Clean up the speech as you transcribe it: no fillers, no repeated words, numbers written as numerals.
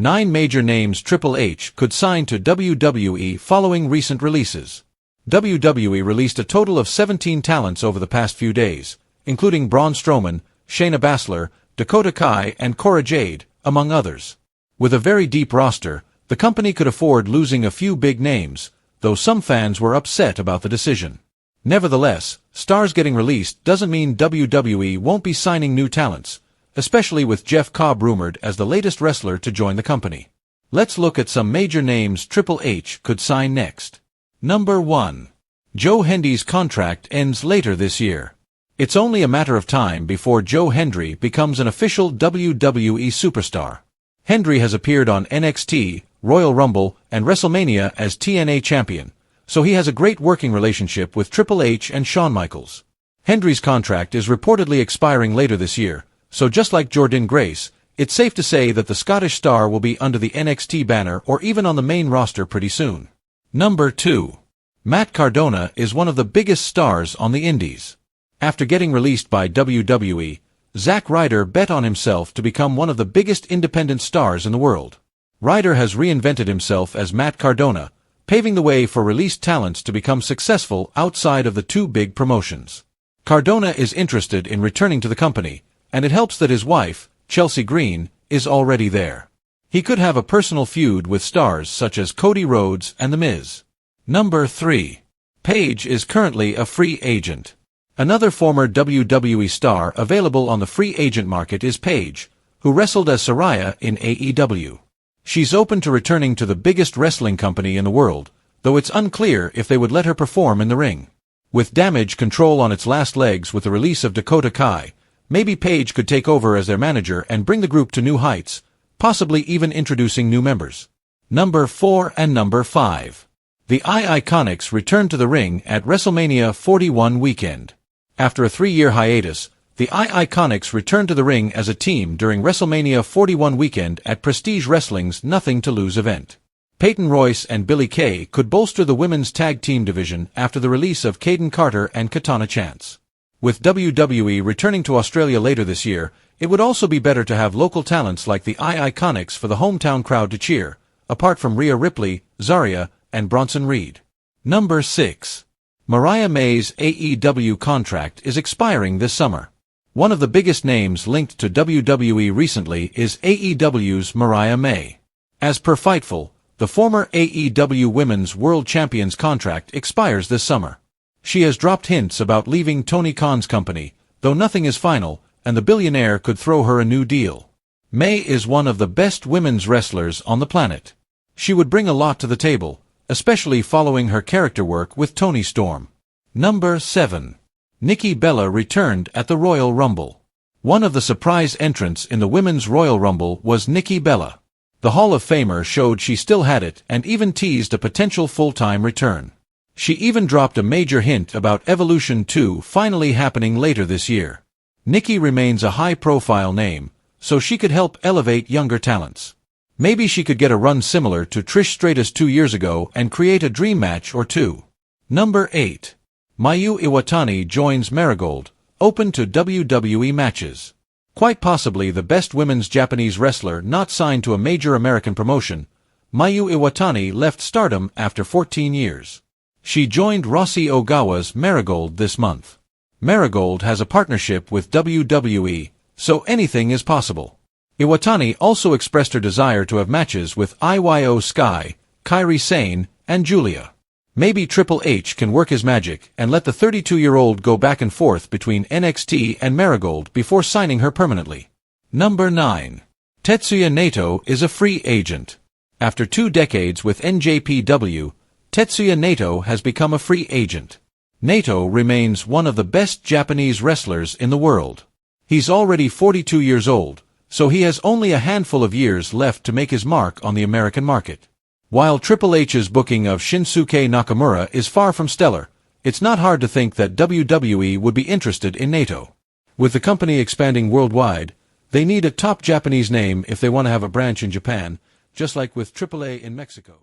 9 major names Triple H could sign to WWE following recent releases. WWE released a total of 17 talents over the past few days, including Braun Strowman, Shayna Baszler, Dakota Kai, and Cora Jade, among others. With a very deep roster, the company could afford losing a few big names, though some fans were upset about the decision. Nevertheless, stars getting released doesn't mean WWE won't be signing new talents, especially with Jeff Cobb rumored as the latest wrestler to join the company. Let's look at some major names Triple H could sign next. Number 1. Joe Hendy's contract ends later this year. It's only a matter of time before Joe Hendy becomes an official WWE superstar. Hendy has appeared on NXT, Royal Rumble, and WrestleMania as TNA champion, so he has a great working relationship with Triple H and Shawn Michaels. Hendy's contract is reportedly expiring later this year, so just like Jordynne Grace, it's safe to say that the Scottish star will be under the NXT banner or even on the main roster pretty soon. Number 2. Matt Cardona is one of the biggest stars on the indies. After getting released by WWE, Zack Ryder bet on himself to become one of the biggest independent stars in the world. Ryder has reinvented himself as Matt Cardona, paving the way for released talents to become successful outside of the two big promotions. Cardona is interested in returning to the company, and it helps that his wife, Chelsea Green, is already there. He could have a personal feud with stars such as Cody Rhodes and The Miz. Number 3. Paige is currently a free agent. Another former WWE star available on the free agent market is Paige, who wrestled as Rhea in AEW. She's open to returning to the biggest wrestling company in the world, though it's unclear if they would let her perform in the ring. With Damage Control on its last legs with the release of Dakota Kai, maybe Paige could take over as their manager and bring the group to new heights, possibly even introducing new members. Number 4 and Number 5. The Iconics return to the ring at WrestleMania 41 weekend. After a 3-year hiatus, the Iconics returned to the ring as a team during WrestleMania 41 weekend at Prestige Wrestling's Nothing to Lose event. Peyton Royce and Billie Kay could bolster the women's tag team division after the release of Kaden Carter and Katana Chance. With WWE returning to Australia later this year, it would also be better to have local talents like the Iconics for the hometown crowd to cheer, apart from Rhea Ripley, Zarya, and Bronson Reed. Number 6. Mariah May's AEW contract is expiring this summer. One of the biggest names linked to WWE recently is AEW's Mariah May. As per Fightful, the former AEW Women's World Champion's contract expires this summer. She has dropped hints about leaving Tony Khan's company, though nothing is final, and the billionaire could throw her a new deal. May is one of the best women's wrestlers on the planet. She would bring a lot to the table, especially following her character work with Toni Storm. Number 7. Nikki Bella returned at the Royal Rumble. One of the surprise entrants in the Women's Royal Rumble was Nikki Bella. The Hall of Famer showed she still had it and even teased a potential full-time return. She even dropped a major hint about Evolution 2 finally happening later this year. Nikki remains a high-profile name, so she could help elevate younger talents. Maybe she could get a run similar to Trish Stratus 2 years ago and create a dream match or two. Number 8. Mayu Iwatani joins Marigold, open to WWE matches. Quite possibly the best women's Japanese wrestler not signed to a major American promotion, Mayu Iwatani left Stardom after 14 years. She joined Rossi Ogawa's Marigold this month. Marigold has a partnership with WWE, so anything is possible. Iwatani also expressed her desire to have matches with Iyo Sky, Kairi Sane, and Julia. Maybe Triple H can work his magic and let the 32-year-old go back and forth between NXT and Marigold before signing her permanently. Number 9. Tetsuya Naito is a free agent. After 2 decades with NJPW, Tetsuya Naito has become a free agent. Naito remains one of the best Japanese wrestlers in the world. He's already 42 years old, so he has only a handful of years left to make his mark on the American market. While Triple H's booking of Shinsuke Nakamura is far from stellar, it's not hard to think that WWE would be interested in Naito. With the company expanding worldwide, they need a top Japanese name if they want to have a branch in Japan, just like with AAA in Mexico.